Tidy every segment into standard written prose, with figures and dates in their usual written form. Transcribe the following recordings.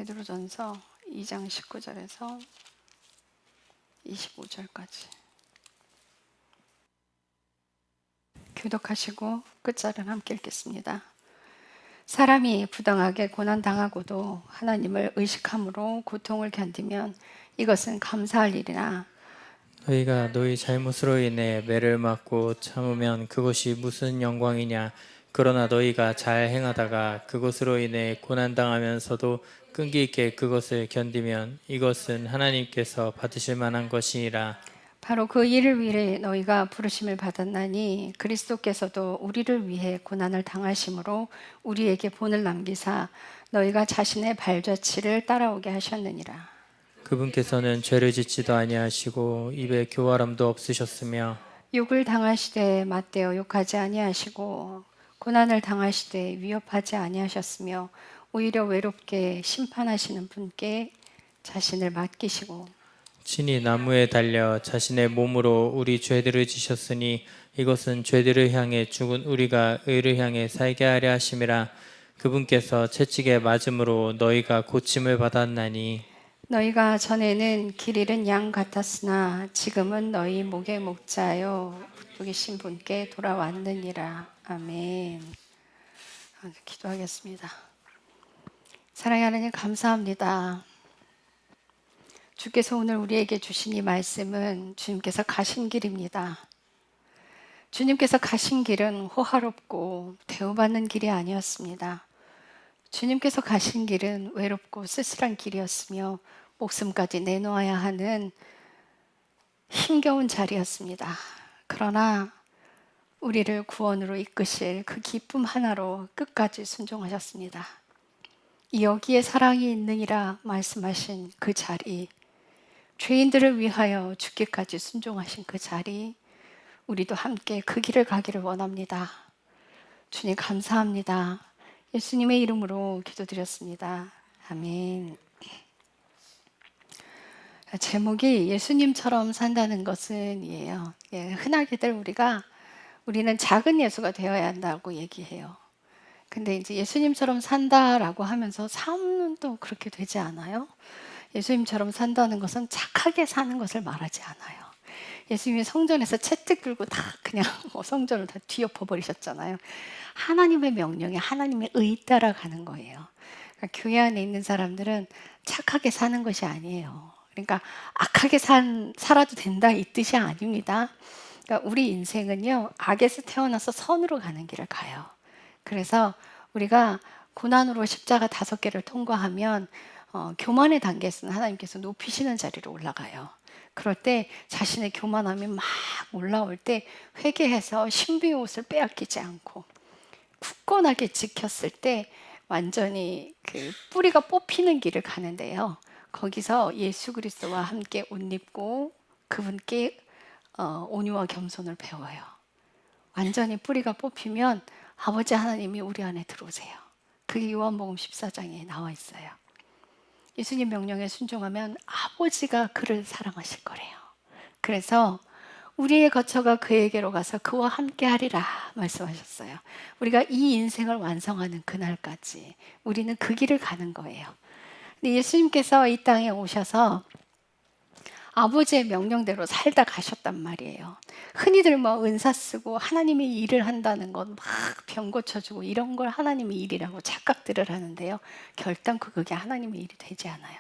베드로전서 2장 19절에서 25절까지 교독하시고 끝절은 함께 읽겠습니다. 사람이 부당하게 고난당하고도 하나님을 의식함으로 고통을 견디면 이것은 감사할 일이나 너희가 너희 잘못으로 인해 매를 맞고 참으면 그것이 무슨 영광이냐. 그러나 너희가 잘 행하다가 그것으로 인해 고난당하면서도 끈기 있게 그것을 견디면 이것은 하나님께서 받으실 만한 것이니라. 바로 그 일을 위해 너희가 부르심을 받았나니 그리스도께서도 우리를 위해 고난을 당하심으로 우리에게 본을 남기사 너희가 자신의 발자취를 따라오게 하셨느니라. 그분께서는 죄를 짓지도 아니하시고 입에 교활함도 없으셨으며 욕을 당하시되 맞대어 욕하지 아니하시고 고난을 당하시되 위협하지 아니하셨으며 오히려 외롭게 심판하시는 분께 자신을 맡기시고 친히 나무에 달려 자신의 몸으로 우리 죄들을 지셨으니 이것은 죄들을 향해 죽은 우리가 의를 향해 살게 하려 하심이라. 그분께서 채찍에 맞음으로 너희가 고침을 받았나니 너희가 전에는 길 잃은 양 같았으나 지금은 너희 목의 목자여 부르신 분께 돌아왔느니라. 아멘. 기도하겠습니다. 사랑하는 하나님 감사합니다. 주께서 오늘 우리에게 주신 이 말씀은 주님께서 가신 길입니다. 주님께서 가신 길은 호화롭고 대우받는 길이 아니었습니다. 주님께서 가신 길은 외롭고 쓸쓸한 길이었으며 목숨까지 내놓아야 하는 힘겨운 자리였습니다. 그러나 우리를 구원으로 이끄실 그 기쁨 하나로 끝까지 순종하셨습니다. 여기에 사랑이 있느니라 말씀하신 그 자리, 죄인들을 위하여 죽기까지 순종하신 그 자리, 우리도 함께 그 길을 가기를 원합니다. 주님 감사합니다. 예수님의 이름으로 기도드렸습니다. 아멘. 제목이 예수님처럼 산다는 것은 이에요. 흔하게들 우리는 작은 예수가 되어야 한다고 얘기해요. 근데 이제 예수님처럼 산다라고 하면서 삶은 또 그렇게 되지 않아요? 예수님처럼 산다는 것은 착하게 사는 것을 말하지 않아요. 예수님이 성전에서 채찍 들고 다 그냥 성전을 다 뒤엎어 버리셨잖아요. 하나님의 명령에 하나님의 의 따라가는 거예요. 그러니까 교회 안에 있는 사람들은 착하게 사는 것이 아니에요. 그러니까 악하게 살아도 된다 이 뜻이 아닙니다. 그러니까 우리 인생은요, 악에서 태어나서 선으로 가는 길을 가요. 그래서 우리가 고난으로 십자가 5개를 통과하면 교만의 단계에서는 하나님께서 높이시는 자리로 올라가요. 그럴 때 자신의 교만함이 막 올라올 때 회개해서 신부의 옷을 빼앗기지 않고 굳건하게 지켰을 때 완전히 그 뿌리가 뽑히는 길을 가는데요. 거기서 예수 그리스도와 함께 옷 입고 그분께 온유와 겸손을 배워요. 완전히 뿌리가 뽑히면 아버지 하나님이 우리 안에 들어오세요. 그게 요한복음 14장에 나와 있어요. 예수님 명령에 순종하면 아버지가 그를 사랑하실 거래요. 그래서 우리의 거처가 그에게로 가서 그와 함께 하리라 말씀하셨어요. 우리가 이 인생을 완성하는 그날까지 우리는 그 길을 가는 거예요. 근데 예수님께서 이 땅에 오셔서 아버지의 명령대로 살다 가셨단 말이에요. 흔히들 뭐 은사 쓰고 하나님의 일을 한다는 건 막 병 고쳐주고 이런 걸 하나님의 일이라고 착각들을 하는데요. 결단코 그게 하나님의 일이 되지 않아요.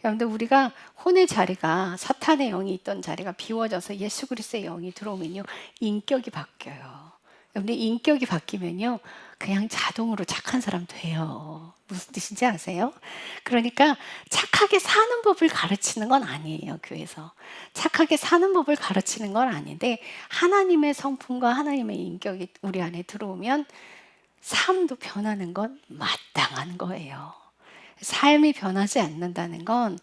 여러분들 우리가 혼의 자리가 사탄의 영이 있던 자리가 비워져서 예수 그리스도의 영이 들어오면요. 인격이 바뀌어요. 여러분들 인격이 바뀌면요. 그냥 자동으로 착한 사람 돼요. 무슨 뜻인지 아세요? 그러니까 착하게 사는 법을 가르치는 건 아니에요, 교회에서. 착하게 사는 법을 가르치는 건 아닌데 하나님의 성품과 하나님의 인격이 우리 안에 들어오면 삶도 변하는 건 마땅한 거예요. 삶이 변하지 않는다는 건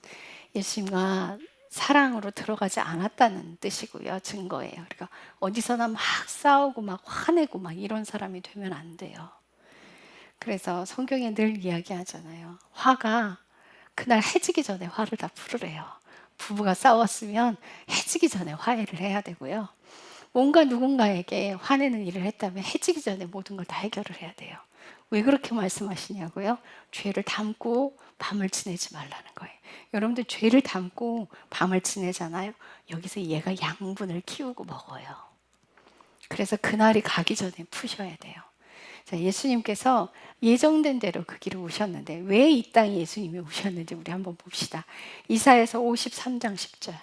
예수님과 사랑으로 들어가지 않았다는 뜻이고요. 증거예요. 그러니까 어디서나 막 싸우고 막 화내고 막 이런 사람이 되면 안 돼요. 그래서 성경에 늘 이야기하잖아요. 화가 그날 해지기 전에 화를 다 풀으래요. 부부가 싸웠으면 해지기 전에 화해를 해야 되고요. 뭔가 누군가에게 화내는 일을 했다면 해지기 전에 모든 걸 다 해결을 해야 돼요. 왜 그렇게 말씀하시냐고요? 죄를 담고 밤을 지내지 말라는 거예요. 여러분들 죄를 담고 밤을 지내잖아요. 여기서 얘가 양분을 키우고 먹어요. 그래서 그날이 가기 전에 푸셔야 돼요. 자, 예수님께서 예정된 대로 그 길을 오셨는데 왜 이 땅에 예수님이 오셨는지 우리 한번 봅시다. 이사야서 53장 10절.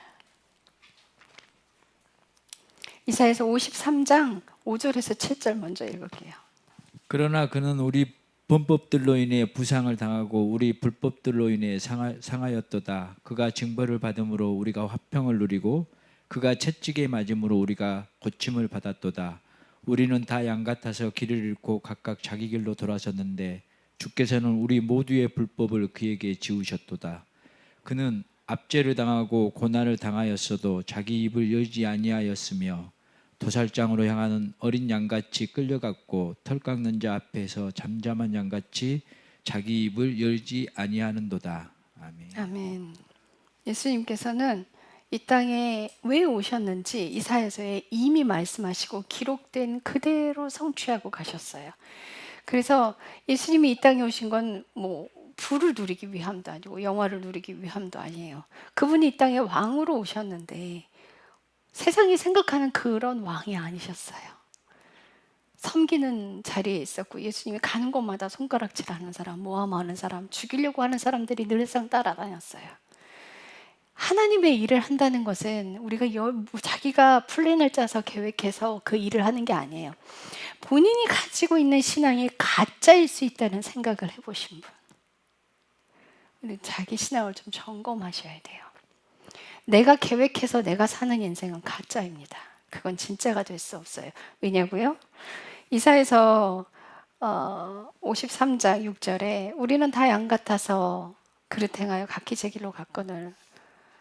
이사야서 53장 5절에서 7절 먼저 읽을게요. 그러나 그는 우리 범법들로 인해 부상을 당하고 우리 불법들로 인해 상하였도다. 그가 징벌을 받음으로 우리가 화평을 누리고 그가 채찍에 맞음으로 우리가 고침을 받았도다. 우리는 다 양 같아서 길을 잃고 각각 자기 길로 돌아섰는데 주께서는 우리 모두의 불법을 그에게 지우셨도다. 그는 압제를 당하고 고난을 당하였어도 자기 입을 열지 아니하였으며 도살장으로 향하는 어린 양같이 끌려갔고 털 깎는 자 앞에서 잠잠한 양같이 자기 입을 열지 아니하는도다. 아멘. 아멘. 예수님께서는 이 땅에 왜 오셨는지 이사야서에 이미 말씀하시고 기록된 그대로 성취하고 가셨어요. 그래서 예수님이 이 땅에 오신 건 뭐 부를 누리기 위함도 아니고 영화를 누리기 위함도 아니에요. 그분이 이 땅에 왕으로 오셨는데 세상이 생각하는 그런 왕이 아니셨어요. 섬기는 자리에 있었고 예수님이 가는 곳마다 손가락질하는 사람, 모함하는 사람, 죽이려고 하는 사람들이 늘상 따라다녔어요. 하나님의 일을 한다는 것은 우리가 자기가 플랜을 짜서 계획해서 그 일을 하는 게 아니에요. 본인이 가지고 있는 신앙이 가짜일 수 있다는 생각을 해보신 분. 자기 신앙을 좀 점검하셔야 돼요. 내가 계획해서 내가 사는 인생은 가짜입니다. 그건 진짜가 될 수 없어요. 왜냐고요? 이사야서 53장 6절에 우리는 다 양 같아서 그릇 행하여 각기 제 길로 갔거늘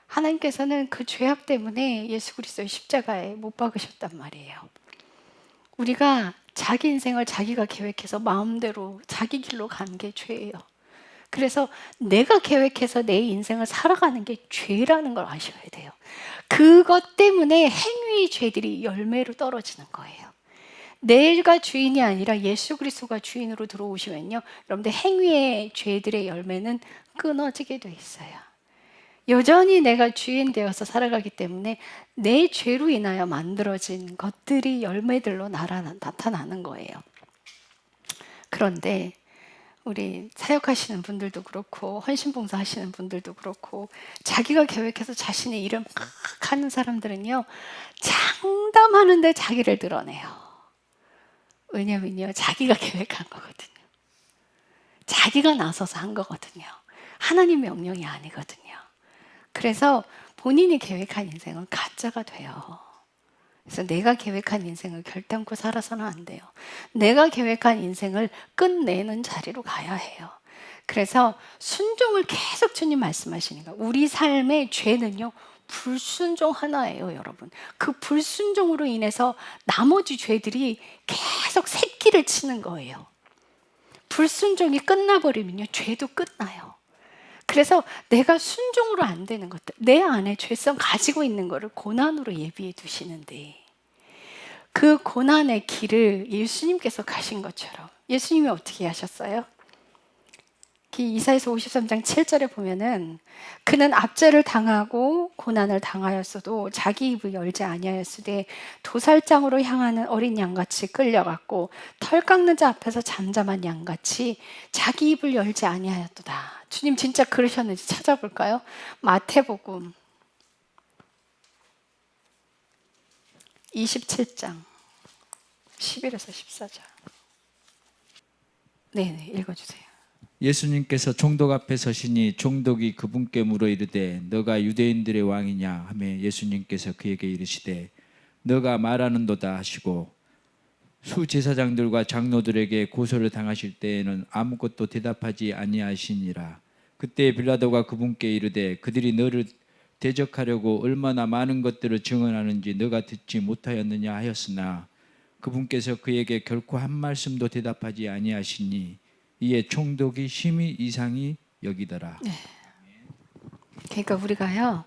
하나님께서는 그 죄악 때문에 예수 그리스도의 십자가에 못 박으셨단 말이에요. 우리가 자기 인생을 자기가 계획해서 마음대로 자기 길로 가는 게 죄예요. 그래서 내가 계획해서 내 인생을 살아가는 게 죄라는 걸 아셔야 돼요. 그것 때문에 행위의 죄들이 열매로 떨어지는 거예요. 내가 주인이 아니라 예수 그리스도가 주인으로 들어오시면요, 여러분들 행위의 죄들의 열매는 끊어지게 돼 있어요. 여전히 내가 주인 되어서 살아가기 때문에 내 죄로 인하여 만들어진 것들이 열매들로 나타나는 거예요. 그런데 우리 사역하시는 분들도 그렇고 헌신봉사 하시는 분들도 그렇고 자기가 계획해서 자신의 일을 막 하는 사람들은요, 장담하는데 자기를 드러내요. 왜냐면요, 자기가 계획한 거거든요. 자기가 나서서 한 거거든요. 하나님 명령이 아니거든요. 그래서 본인이 계획한 인생은 가짜가 돼요. 그래서 내가 계획한 인생을 결단코 살아서는 안 돼요. 내가 계획한 인생을 끝내는 자리로 가야 해요. 그래서 순종을 계속 주님 말씀하시니까 우리 삶의 죄는요, 불순종 하나예요, 여러분. 그 불순종으로 인해서 나머지 죄들이 계속 새끼를 치는 거예요. 불순종이 끝나버리면요, 죄도 끝나요. 그래서 내가 순종으로 안 되는 것들, 내 안에 죄성 가지고 있는 거를 고난으로 예비해 두시는데 그 고난의 길을 예수님께서 가신 것처럼 예수님이 어떻게 하셨어요? 이사야서 53장 7절에 보면은 그는 압제를 당하고 고난을 당하였어도 자기 입을 열지 아니하였으되 도살장으로 향하는 어린 양같이 끌려갔고 털 깎는 자 앞에서 잠잠한 양같이 자기 입을 열지 아니하였도다. 주님 진짜 그러셨는지 찾아볼까요? 마태복음 27장 11에서 14절. 네, 읽어주세요. 예수님께서 총독 앞에 서시니 총독이 그분께 물어 이르되 너가 유대인들의 왕이냐 하며 예수님께서 그에게 이르시되 너가 말하는도다 하시고 수제사장들과 장로들에게 고소를 당하실 때에는 아무것도 대답하지 아니하시니라. 그때 빌라도가 그분께 이르되 그들이 너를 대적하려고 얼마나 많은 것들을 증언하는지 너가 듣지 못하였느냐 하였으나 그분께서 그에게 결코 한 말씀도 대답하지 아니하시니 이에 총독이 심히 이상히 여기더라. 그러니까 우리가요,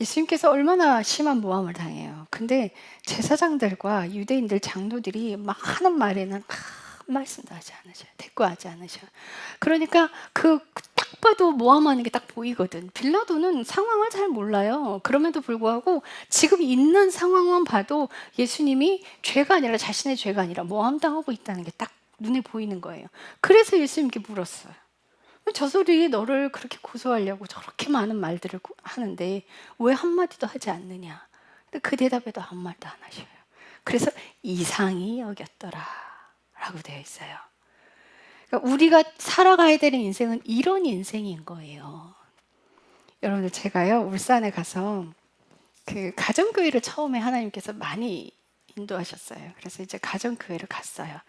예수님께서 얼마나 심한 모함을 당해요. 근데 제사장들과 유대인들 장로들이 막 하는 말에는 한 말씀도 하지 않으셔요. 대꾸하지 않으셔요. 그러니까 딱 봐도 모함하는 게 딱 보이거든. 빌라도는 상황을 잘 몰라요. 그럼에도 불구하고 지금 있는 상황만 봐도 예수님이 죄가 아니라 자신의 죄가 아니라 모함당하고 있다는 게 딱 눈에 보이는 거예요. 그래서 예수님께 물었어요. 저 소리 너를 그렇게 고소하려고 저렇게 많은 말들을 하는데 왜 한마디도 하지 않느냐. 근데 그 대답에도 아무 말도 안 하셔요. 그래서 이상히 여겼더라 라고 되어 있어요. 그러니까 우리가 살아가야 되는 인생은 이런 인생인 거예요. 여러분들, 제가요 울산에 가서 그 가정교회를 처음에 하나님께서 많이 인도하셨어요. 그래서 이제 가정교회를 갔어요.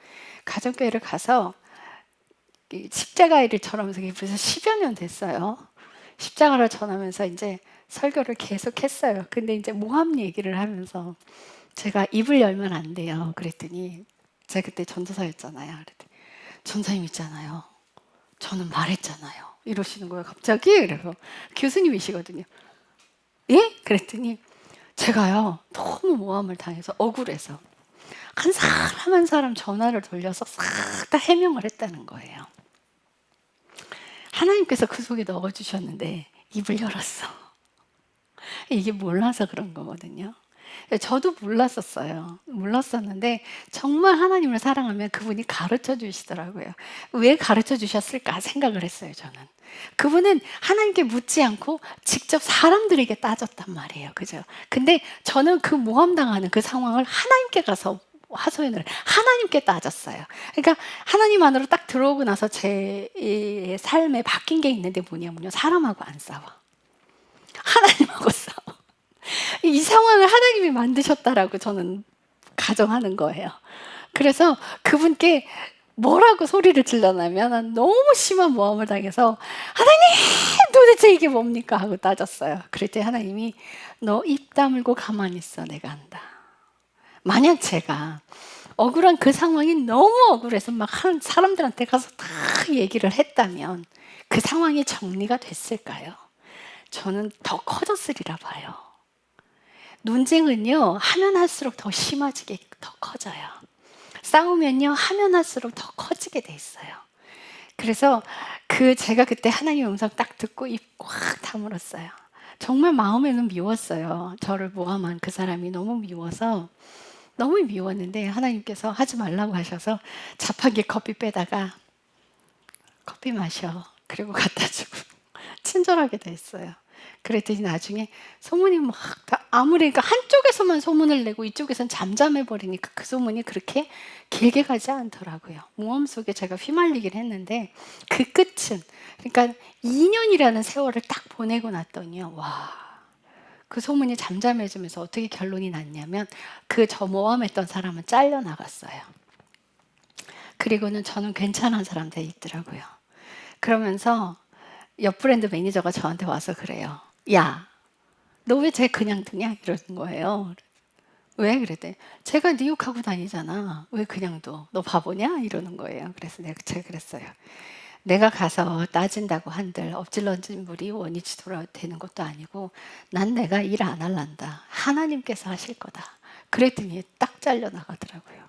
가정교회를 가서 십자가를 전하면서 벌써 10여 년 됐어요. 십자가를 전하면서 이제 설교를 계속 했어요. 근데 이제 모함 얘기를 하면서 제가 입을 열면 안 돼요. 그랬더니 제가 그때 전도사였잖아요. 그랬더니 전사님 있잖아요. 저는 말했잖아요. 이러시는 거예요. 갑자기. 그래서 교수님이시거든요. 예? 그랬더니 제가요 너무 모함을 당해서 억울해서 한 사람 한 사람 전화를 돌려서 싹 다 해명을 했다는 거예요. 하나님께서 그 속에 넣어주셨는데 입을 열었어. 이게 몰라서 그런 거거든요. 저도 몰랐었는데 정말 하나님을 사랑하면 그분이 가르쳐 주시더라고요. 왜 가르쳐 주셨을까 생각을 했어요. 저는 그분은 하나님께 묻지 않고 직접 사람들에게 따졌단 말이에요. 그죠? 근데 저는 그 모함당하는 그 상황을 하나님께 가서 하소연을 하나님께 따졌어요. 그러니까 하나님 안으로 딱 들어오고 나서 제 삶에 바뀐 게 있는데 뭐냐면요, 사람하고 안 싸워. 하나님하고 싸워. 이 상황을 하나님이 만드셨다라고 저는 가정하는 거예요. 그래서 그분께 뭐라고 소리를 질러냐면 너무 심한 모함을 당해서 하나님 도대체 이게 뭡니까 하고 따졌어요. 그랬더니 하나님이 너 입 다물고 가만히 있어, 내가 안다. 만약 제가 억울한 그 상황이 너무 억울해서 막 사람들한테 가서 다 얘기를 했다면 그 상황이 정리가 됐을까요? 저는 더 커졌으리라 봐요. 논쟁은요, 하면 할수록 더 심해지게 더 커져요. 싸우면요, 하면 할수록 더 커지게 돼 있어요. 그래서 제가 그때 하나님의 음성 딱 듣고 입 꽉 다물었어요. 정말 마음에는 미웠어요. 저를 모함한 그 사람이 너무 미워서, 너무 미웠는데 하나님께서 하지 말라고 하셔서 자판기 커피 빼다가 커피 마셔. 그리고 갖다 주고 친절하게 됐어요. 그랬더니 나중에 소문이 막 아무리 그러니까 한쪽에서만 소문을 내고 이쪽에선 잠잠해 버리니까 그 소문이 그렇게 길게 가지 않더라고요. 모험 속에 제가 휘말리긴 했는데 그 끝은, 그러니까 2년이라는 세월을 딱 보내고 났더니요, 와, 그 소문이 잠잠해지면서 어떻게 결론이 났냐면 저 모험했던 사람은 잘려나갔어요. 그리고는 저는 괜찮은 사람 돼 있더라고요. 그러면서 옆 브랜드 매니저가 저한테 와서 그래요. 야, 너 왜 쟤 그냥 두냐? 이러는 거예요. 왜? 그랬더니 제가 뉴욕하고 다니잖아. 왜 그냥 둬? 너 바보냐? 이러는 거예요. 그래서 제가 그랬어요. 내가 가서 따진다고 한들 엎질러진 물이 원위치 돌아되는 것도 아니고 난 내가 일 안 할란다. 하나님께서 하실 거다. 그랬더니 딱 잘려나가더라고요.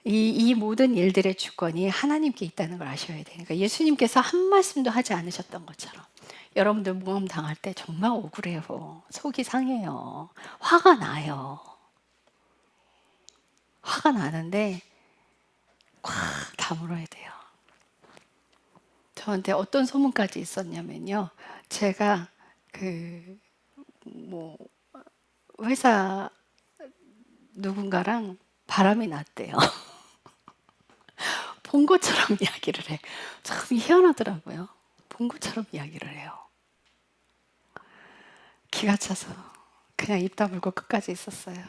이 모든 일들의 주권이 하나님께 있다는 걸 아셔야 돼요. 그러니까 예수님께서 한 말씀도 하지 않으셨던 것처럼 여러분들 모험 당할 때 정말 억울해요. 속이 상해요. 화가 나요. 화가 나는데 꽉 다물어야 돼요. 저한테 어떤 소문까지 있었냐면요. 제가 회사 누군가랑 바람이 났대요. 본 것처럼 이야기를 해. 참 희한하더라고요. 본 것처럼 이야기를 해요. 기가 차서 그냥 입 다물고 끝까지 있었어요.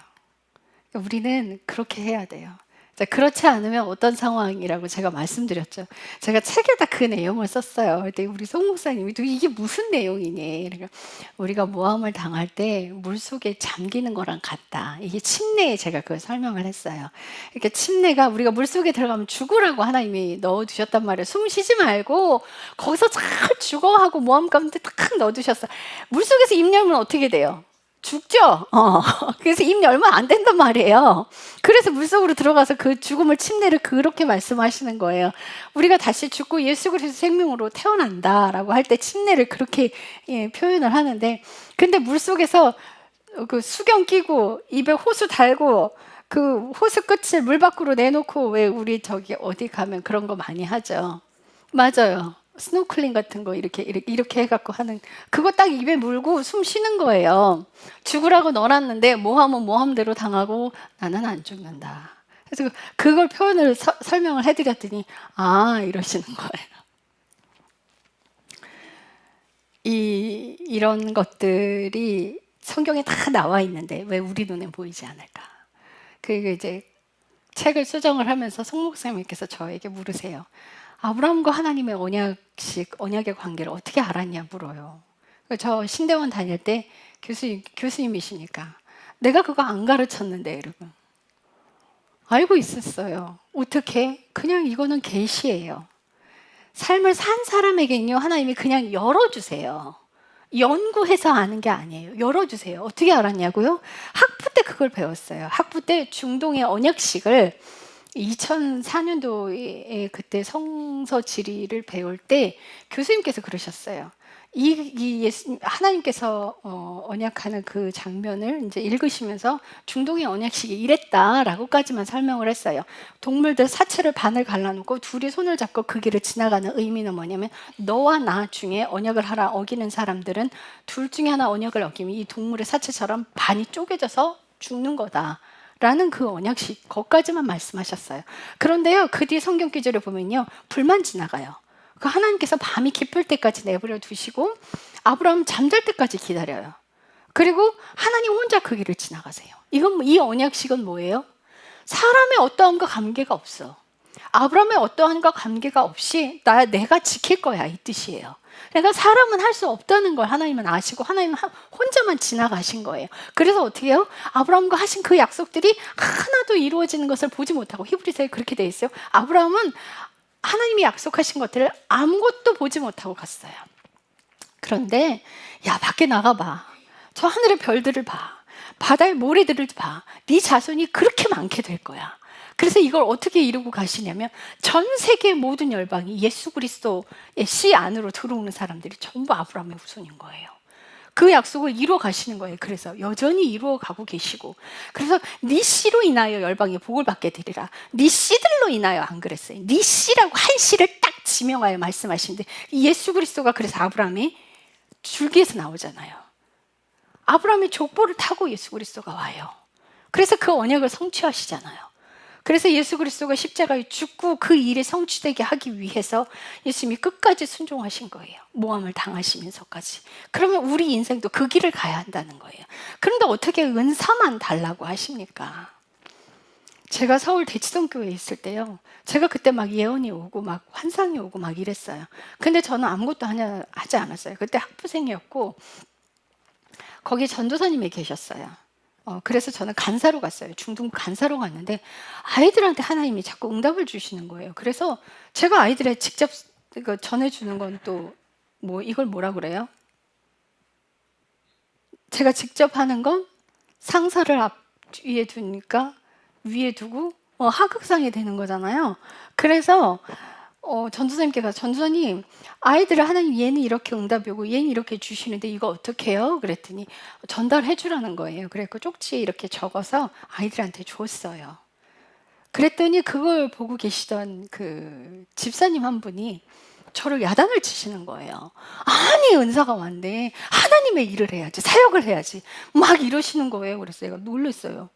우리는 그렇게 해야 돼요. 그렇지 않으면 어떤 상황이라고 제가 말씀드렸죠. 제가 책에다 그 내용을 썼어요. 그때 우리 송 목사님이 이게 무슨 내용이니? 그러니까 우리가 모함을 당할 때 물속에 잠기는 거랑 같다. 이게 침내에 제가 그걸 설명을 했어요. 그러니까 침내가 우리가 물속에 들어가면 죽으라고 하나님이 넣어두셨단 말이에요. 숨 쉬지 말고 거기서 잘 죽어 하고 모함 가운데 탁 넣어두셨어요. 물속에서 입 열면 어떻게 돼요? 죽죠. 그래서 입이 얼마 안 된단 말이에요. 그래서 물속으로 들어가서 그 죽음을 침례를 그렇게 말씀하시는 거예요. 우리가 다시 죽고 예수 그리스도 생명으로 태어난다라고 할 때 침례를 그렇게 표현을 하는데, 근데 물속에서 그 수경 끼고 입에 호수 달고 그 호수 끝을 물 밖으로 내놓고, 왜 우리 저기 어디 가면 그런 거 많이 하죠. 맞아요. 스노클링 같은 거 이렇게 해갖고 하는, 그거 딱 입에 물고 숨 쉬는 거예요. 죽으라고 넣어놨는데 모함은 모함대로 당하고 나는 안 죽는다. 그래서 그걸 표현을 설명을 해드렸더니 이러시는 거예요. 이런 것들이 성경에 다 나와 있는데 왜 우리 눈에 보이지 않을까? 그리고 이제 책을 수정을 하면서 송 목사님께서 저에게 물으세요. 아브라함과 하나님의 언약의 관계를 어떻게 알았냐 물어요. 저 신대원 다닐 때 교수님이시니까 내가 그거 안 가르쳤는데, 여러분. 알고 있었어요. 어떻게? 그냥 이거는 계시예요. 삶을 산 사람에게는요, 하나님이 그냥 열어주세요. 연구해서 아는 게 아니에요. 열어주세요. 어떻게 알았냐고요? 학부 때 그걸 배웠어요. 학부 때 중동의 언약식을 2004년도에 그때 성서 지리를 배울 때 교수님께서 그러셨어요. 하나님께서 언약하는 그 장면을 이제 읽으시면서 중동의 언약식이 이랬다라고까지만 설명을 했어요. 동물들 사체를 반을 갈라놓고 둘이 손을 잡고 그 길을 지나가는 의미는 뭐냐면, 너와 나 중에 언약을 하나 어기는 사람들은 둘 중에 하나 언약을 어기면 이 동물의 사체처럼 반이 쪼개져서 죽는 거다. 라는 그 언약식, 거기까지만 말씀하셨어요. 그런데요, 그 뒤에 성경 구절을 보면요, 불만 지나가요. 그 하나님께서 밤이 깊을 때까지 내버려 두시고 아브라함 잠잘 때까지 기다려요. 그리고 하나님 혼자 그 길을 지나가세요. 이 언약식은 뭐예요? 사람의 어떠함과 관계가 없어. 아브라함의 어떠함과 관계가 없이 내가 지킬 거야, 이 뜻이에요. 그러니까 사람은 할 수 없다는 걸 하나님은 아시고 하나님은 혼자만 지나가신 거예요. 그래서 어떻게 해요? 아브라함과 하신 그 약속들이 하나도 이루어지는 것을 보지 못하고, 히브리서에 그렇게 돼 있어요. 아브라함은 하나님이 약속하신 것들을 아무것도 보지 못하고 갔어요. 그런데 밖에 나가봐. 저 하늘의 별들을 봐. 바다의 모래들을 봐. 네 자손이 그렇게 많게 될 거야. 그래서 이걸 어떻게 이루고 가시냐면, 전 세계 모든 열방이 예수 그리스도의 씨 안으로 들어오는 사람들이 전부 아브라함의 후손인 거예요. 그 약속을 이루어 가시는 거예요. 그래서 여전히 이루어 가고 계시고, 그래서 네 씨로 인하여 열방이 복을 받게 되리라. 네 씨들로 인하여 안 그랬어요. 네 씨라고 한 씨를 딱 지명하여 말씀하시는데, 예수 그리스도가 그래서 아브라함의 줄기에서 나오잖아요. 아브라함의 족보를 타고 예수 그리스도가 와요. 그래서 그 언약을 성취하시잖아요. 그래서 예수 그리스도가 십자가에 죽고 그 일이 성취되게 하기 위해서 예수님이 끝까지 순종하신 거예요. 모함을 당하시면서까지. 그러면 우리 인생도 그 길을 가야 한다는 거예요. 그런데 어떻게 은사만 달라고 하십니까? 제가 서울 대치동교회에 있을 때요, 제가 그때 막 예언이 오고 막 환상이 오고 막 이랬어요. 근데 저는 아무것도 하지 않았어요. 그때 학부생이었고 거기 전도사님이 계셨어요. 그래서 저는 간사로 갔어요. 중동 간사로 갔는데 아이들한테 하나님이 자꾸 응답을 주시는 거예요. 그래서 제가 아이들에 직접 전해주는 건 또 이걸 뭐라 그래요? 제가 직접 하는 건 상사를 위에 두니까 위에 두고 하극상이 되는 거잖아요. 그래서 전도사님께서, 전도사님, 아이들을 하나님 얘는 이렇게 응답이 오고 얘는 이렇게 주시는데 이거 어떻게 해요? 그랬더니 전달해 주라는 거예요. 그래서 쪽지에 이렇게 적어서 아이들한테 줬어요. 그랬더니 그걸 보고 계시던 그 집사님 한 분이 저를 야단을 치시는 거예요. 아니, 은사가 왔네. 하나님의 일을 해야지, 사역을 해야지, 막 이러시는 거예요. 그래서 제가 놀랐어요.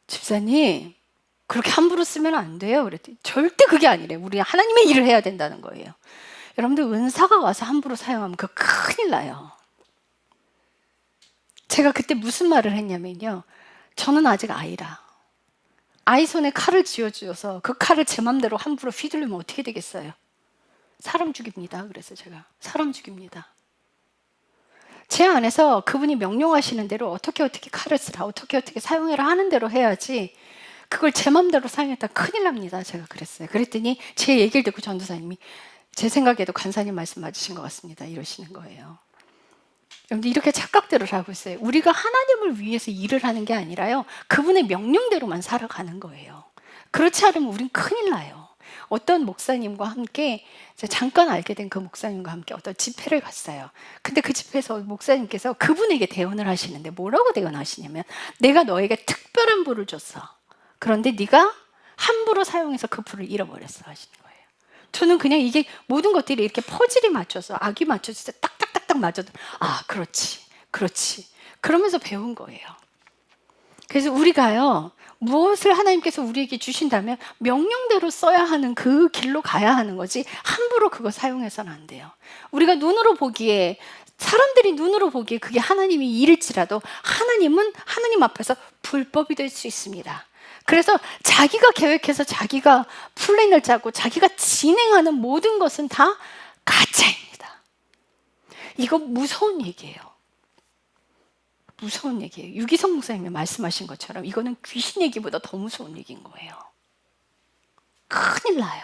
집사님, 그렇게 함부로 쓰면 안 돼요. 그랬더니 절대 그게 아니래. 우리 하나님의 일을 해야 된다는 거예요. 여러분들, 은사가 와서 함부로 사용하면 그거 큰일 나요. 제가 그때 무슨 말을 했냐면요, 저는 아직 아이라 아이 손에 칼을 쥐어주어서 그 칼을 제 맘대로 함부로 휘두르면 어떻게 되겠어요? 사람 죽입니다. 그래서 제가 사람 죽입니다. 제 안에서 그분이 명령하시는 대로 어떻게 칼을 쓰라, 어떻게 사용해라 하는 대로 해야지, 그걸 제 맘대로 사용했다 큰일 납니다. 제가 그랬어요. 그랬더니 제 얘기를 듣고 전도사님이, 제 생각에도 간사님 말씀 맞으신 것 같습니다, 이러시는 거예요. 여러분들 이렇게 착각들을 하고 있어요. 우리가 하나님을 위해서 일을 하는 게 아니라요, 그분의 명령대로만 살아가는 거예요. 그렇지 않으면 우린 큰일 나요. 어떤 목사님과 함께 제가 잠깐 알게 된 그 목사님과 함께 어떤 집회를 갔어요. 근데 그 집회에서 목사님께서 그분에게 대언을 하시는데 뭐라고 대언하시냐면, 내가 너에게 특별한 불을 줬어. 그런데 네가 함부로 사용해서 그 불을 잃어버렸어 하시는 거예요. 저는 그냥 이게 모든 것들이 이렇게 퍼즐이 맞춰서 악이 맞춰서 딱딱딱딱 맞아도 그렇지 그렇지 그러면서 배운 거예요. 그래서 우리가요, 무엇을 하나님께서 우리에게 주신다면 명령대로 써야 하는 그 길로 가야 하는 거지, 함부로 그거 사용해서는 안 돼요. 우리가 눈으로 보기에, 사람들이 눈으로 보기에 그게 하나님이 일일지라도 하나님은 하나님 앞에서 불법이 될 수 있습니다. 그래서 자기가 계획해서 자기가 플랜을 짜고 자기가 진행하는 모든 것은 다 가짜입니다. 이거 무서운 얘기예요. 무서운 얘기예요. 유기성 목사님이 말씀하신 것처럼 이거는 귀신 얘기보다 더 무서운 얘기인 거예요. 큰일 나요.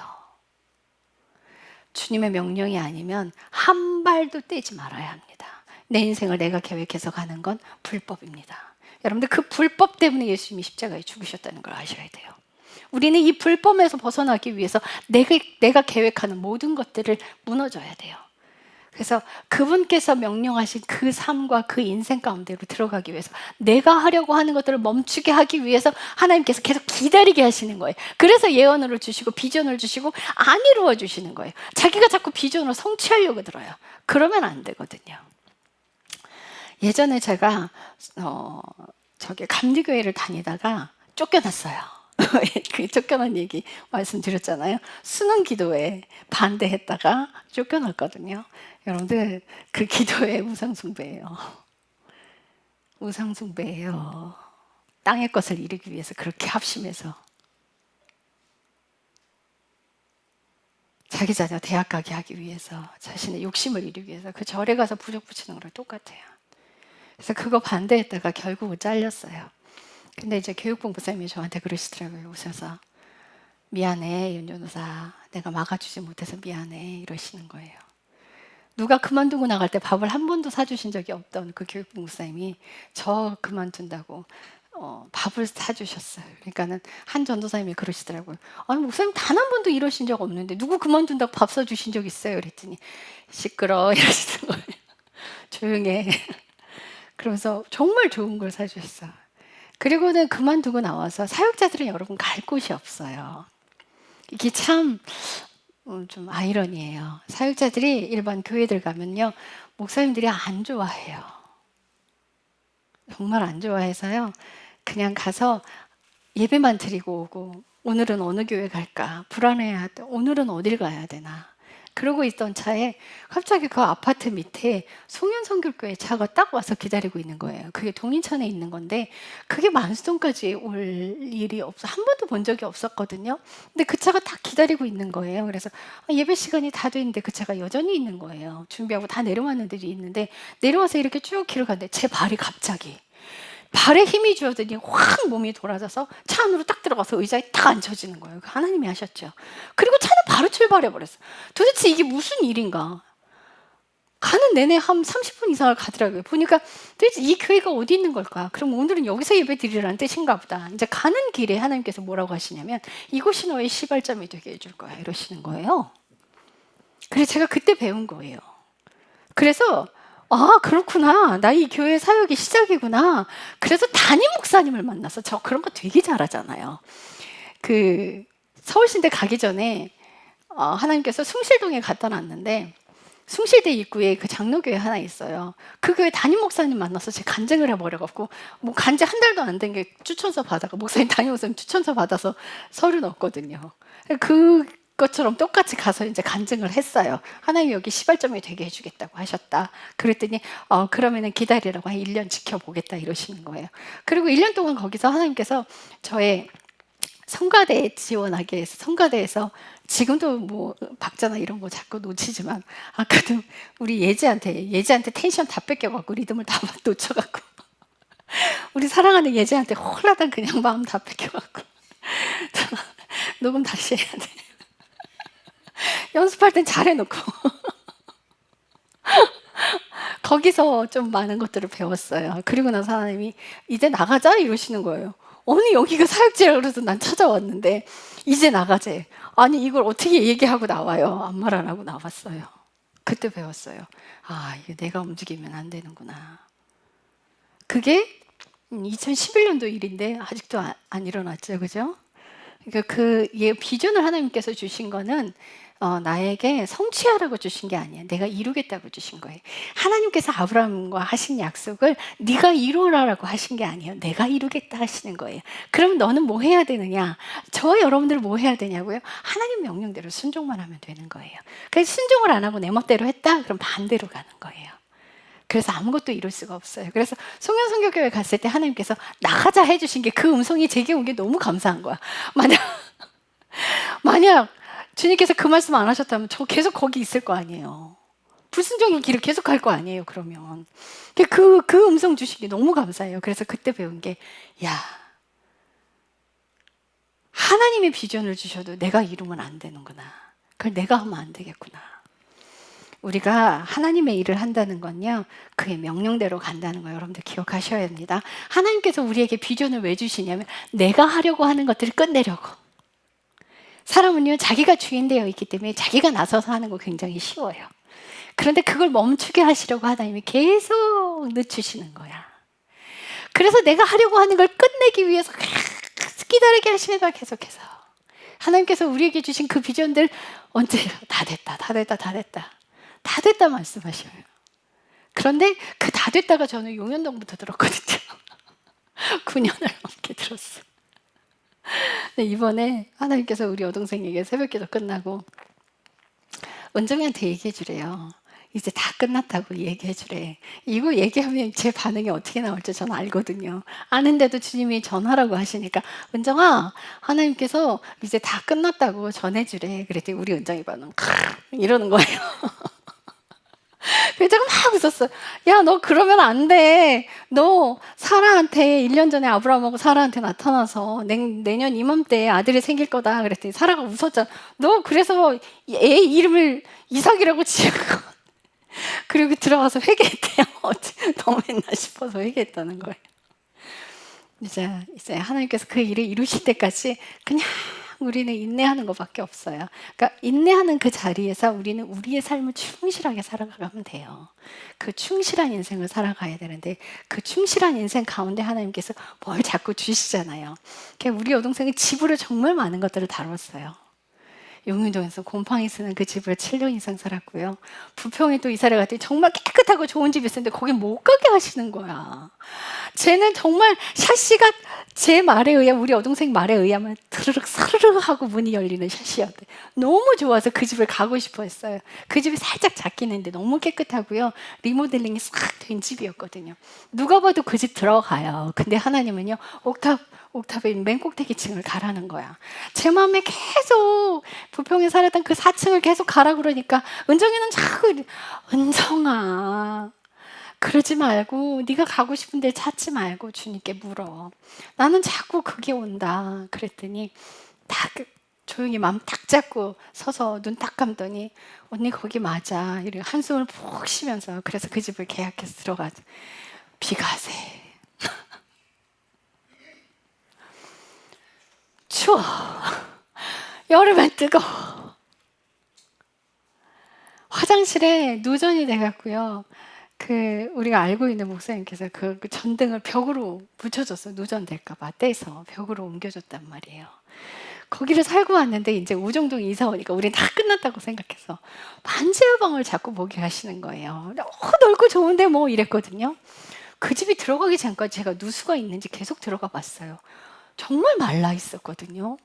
주님의 명령이 아니면 한 발도 떼지 말아야 합니다. 내 인생을 내가 계획해서 가는 건 불법입니다. 여러분들, 그 불법 때문에 예수님이 십자가에 죽으셨다는 걸 아셔야 돼요. 우리는 이 불법에서 벗어나기 위해서 내가 계획하는 모든 것들을 무너져야 돼요. 그래서 그분께서 명령하신 그 삶과 그 인생 가운데로 들어가기 위해서, 내가 하려고 하는 것들을 멈추게 하기 위해서 하나님께서 계속 기다리게 하시는 거예요. 그래서 예언을 주시고 비전을 주시고 안 이루어 주시는 거예요. 자기가 자꾸 비전을 성취하려고 들어요. 그러면 안 되거든요. 예전에 제가 저기 감리교회를 다니다가 쫓겨났어요. 그 쫓겨난 얘기 말씀드렸잖아요. 수능 기도에 반대했다가 쫓겨났거든요. 여러분들, 그 기도에 우상숭배예요. 우상숭배예요. 땅의 것을 이루기 위해서 그렇게 합심해서 자기 자녀 대학 가게 하기 위해서, 자신의 욕심을 이루기 위해서 그 절에 가서 부적 붙이는 거랑 똑같아요. 그래서 그거 반대했다가 결국은 잘렸어요. 근데 이제 교육부 목사님이 저한테 그러시더라고요. 오셔서 미안해 윤전도사, 내가 막아주지 못해서 미안해 이러시는 거예요. 누가 그만두고 나갈 때 밥을 한 번도 사주신 적이 없던 그 교육부 목사님이 저 그만둔다고 밥을 사주셨어요. 그러니까는 한 전도사님이 그러시더라고요. 아니 목사님 단 한 번도 이러신 적 없는데 누구 그만둔다고 밥 사주신 적 있어요? 그랬더니 시끄러 이러시는 거예요. 조용해. 그러면서 정말 좋은 걸 사주셨어요. 그리고는 그만두고 나와서 사역자들은 여러분 갈 곳이 없어요. 이게 참 좀 아이러니해요. 사역자들이 일반 교회들 가면요, 목사님들이 안 좋아해요. 정말 안 좋아해서요, 그냥 가서 예배만 드리고 오고, 오늘은 어느 교회 갈까 불안해야 돼. 오늘은 어딜 가야 되나. 그러고 있던 차에 갑자기 그 아파트 밑에 송현성교회 차가 딱 와서 기다리고 있는 거예요. 그게 동인천에 있는 건데 그게 만수동까지 올 일이 없어, 한 번도 본 적이 없었거든요. 근데 그 차가 딱 기다리고 있는 거예요. 그래서 예배 시간이 다 됐는데 그 차가 여전히 있는 거예요. 준비하고 다 내려왔는 들이 있는데, 내려와서 이렇게 쭉 길을 가는데 제 발이 갑자기 발에 힘이 주어더니 확 몸이 돌아져서 차 안으로 딱 들어가서 의자에 딱 앉혀지는 거예요. 하나님이 하셨죠. 그리고 차는 바로 출발해버렸어요. 도대체 이게 무슨 일인가. 가는 내내 한 30분 이상을 가더라고요. 보니까 도대체 이 교회가 어디 있는 걸까. 그럼 오늘은 여기서 예배 드리라는 뜻인가 보다. 이제 가는 길에 하나님께서 뭐라고 하시냐면, 이곳이 너의 시발점이 되게 해줄 거야 이러시는 거예요. 그래서 제가 그때 배운 거예요. 그래서 그렇구나. 나 이 교회 사역이 시작이구나. 그래서 담임 목사님을 만나서, 저 그런 거 되게 잘하잖아요. 그 서울신대 가기 전에 하나님께서 숭실동에 갖다 놨는데, 숭실대 입구에 그 장로교회 하나 있어요. 그 교회 담임 목사님 만나서 제가 간증을 해버려갖고, 뭐 간증 한 달도 안 된 게 추천서 받아가, 목사님 담임 목사님 추천서 받아서 서류 넣었거든요. 그것처럼 똑같이 가서 이제 간증을 했어요. 하나님이 여기 시발점이 되게 해주겠다고 하셨다. 그랬더니 그러면은 기다리라고 한 1년 지켜보겠다 이러시는 거예요. 그리고 1년 동안 거기서 하나님께서 저의 성가대에 지원하게 해서, 성가대에서 지금도 뭐 박자나 이런 거 자꾸 놓치지만, 아까도 우리 예지한테 텐션 다 뺏겨갖고 리듬을 다 놓쳐갖고 우리 사랑하는 예지한테 홀라당 그냥 마음 다 뺏겨갖고 녹음 다시 해야 돼. 연습할 땐 잘해놓고 거기서 좀 많은 것들을 배웠어요. 그리고 나서 하나님이 이제 나가자 이러시는 거예요. 아니 여기가 사역지라 그래서 난 찾아왔는데 이제 나가재. 아니 이걸 어떻게 얘기하고 나와요? 아무 말 안 하고 나왔어요. 그때 배웠어요. 아 이게 내가 움직이면 안 되는구나. 그게 2011년도 일인데 아직도 안 일어났죠, 그죠? 그러니까 비전을 하나님께서 주신 거는 나에게 성취하라고 주신 게 아니에요. 내가 이루겠다고 주신 거예요. 하나님께서 아브라함과 하신 약속을 네가 이루라라고 하신 게 아니에요. 내가 이루겠다 하시는 거예요. 그럼 너는 뭐 해야 되느냐? 저와 여러분들은 뭐 해야 되냐고요? 하나님 명령대로 순종만 하면 되는 거예요. 그래서 순종을 안 하고 내 멋대로 했다? 그럼 반대로 가는 거예요. 그래서 아무것도 이룰 수가 없어요. 그래서 송년선교교회 갔을 때 하나님께서 나가자 해주신 게 그 음성이 제게 온 게 너무 감사한 거야. 만약 주님께서 그 말씀 안 하셨다면 저 계속 거기 있을 거 아니에요. 불순종의 길을 계속 갈 거 아니에요. 그러면 그 음성 주신 게 너무 감사해요. 그래서 그때 배운 게 하나님의 비전을 주셔도 내가 이루면 안 되는구나. 그걸 내가 하면 안 되겠구나. 우리가 하나님의 일을 한다는 건요, 그의 명령대로 간다는 거 여러분들 기억하셔야 합니다. 하나님께서 우리에게 비전을 왜 주시냐면 내가 하려고 하는 것들을 끝내려고. 사람은요 자기가 주인 되어 있기 때문에 자기가 나서서 하는 거 굉장히 쉬워요. 그런데 그걸 멈추게 하시려고 하나님이 계속 늦추시는 거야. 그래서 내가 하려고 하는 걸 끝내기 위해서 기다리게 하시는 거야. 계속해서 하나님께서 우리에게 주신 그 비전들 언제 다 됐다 말씀하셔요. 그런데 그 다 됐다가 저는 용현동부터 들었거든요. 9년을 넘게 들었어요. 근데 이번에 하나님께서 우리 여동생에게 새벽기도 끝나고 은정이한테 얘기해 주래요. 이제 다 끝났다고 얘기해 주래. 이거 얘기하면 제 반응이 어떻게 나올지 저는 알거든요. 아는데도 주님이 전하라고 하시니까 은정아, 하나님께서 이제 다 끝났다고 전해주래. 그랬더니 우리 은정이 반응 이러는 거예요. 그래서 제가 막 웃었어요. 야, 너 그러면 안 돼. 너 사라한테 1년 전에 아브라함하고 사라한테 나타나서 내년 이맘때 아들이 생길 거다. 그랬더니 사라가 웃었잖아. 너 그래서 애 이름을 이삭이라고 지은 거. 그리고 들어가서 회개했대요. 너무 했나 싶어서 회개했다는 거예요. 이제 하나님께서 그 일을 이루실 때까지 그냥 우리는 인내하는 것밖에 없어요. 그러니까 인내하는 그 자리에서 우리는 우리의 삶을 충실하게 살아가면 돼요. 그 충실한 인생을 살아가야 되는데 그 충실한 인생 가운데 하나님께서 뭘 자꾸 주시잖아요. 우리 여동생은 집으로 정말 많은 것들을 다뤘어요. 용인동에서 곰팡이 쓰는 그 집을 7년 이상 살았고요. 부평에 또 이사를 갔더니 정말 깨끗하고 좋은 집이 있었는데 거기 못 가게 하시는 거야. 쟤는 정말 샤시가 제 말에 의하면, 우리 여동생 말에 의하면 드르륵 사르륵 하고 문이 열리는 샤시였대. 너무 좋아서 그 집을 가고 싶어 했어요. 그 집이 살짝 작긴 했는데 너무 깨끗하고요. 리모델링이 싹 된 집이었거든요. 누가 봐도 그 집 들어가요. 근데 하나님은요, 옥탑의 맨 꼭대기 층을 가라는 거야. 제 마음에 계속 부평에 살았던 그 4층을 계속 가라 그러니까 은정이는 자꾸 은정아, 그러지 말고 네가 가고 싶은 데 찾지 말고 주님께 물어. 나는 자꾸 그게 온다. 그랬더니 딱 조용히 마음 딱 잡고 서서 눈 딱 감더니 언니 거기 맞아. 이렇게 한숨을 푹 쉬면서 그래서 그 집을 계약해서 들어가죠. 비가 세. 추워. 여름엔 뜨거워. 화장실에 누전이 돼갖고요. 우리가 알고 있는 목사님께서 그 전등을 벽으로 붙여줬어요. 누전될까봐 떼서 벽으로 옮겨줬단 말이에요. 거기를 살고 왔는데 이제 우정동 이사 오니까 우린 다 끝났다고 생각해서 반지하방을 자꾸 보게 하시는 거예요. 넓고 좋은데 뭐 이랬거든요. 그 집이 들어가기 전까지 제가 누수가 있는지 계속 들어가 봤어요. 정말 말라 있었거든요.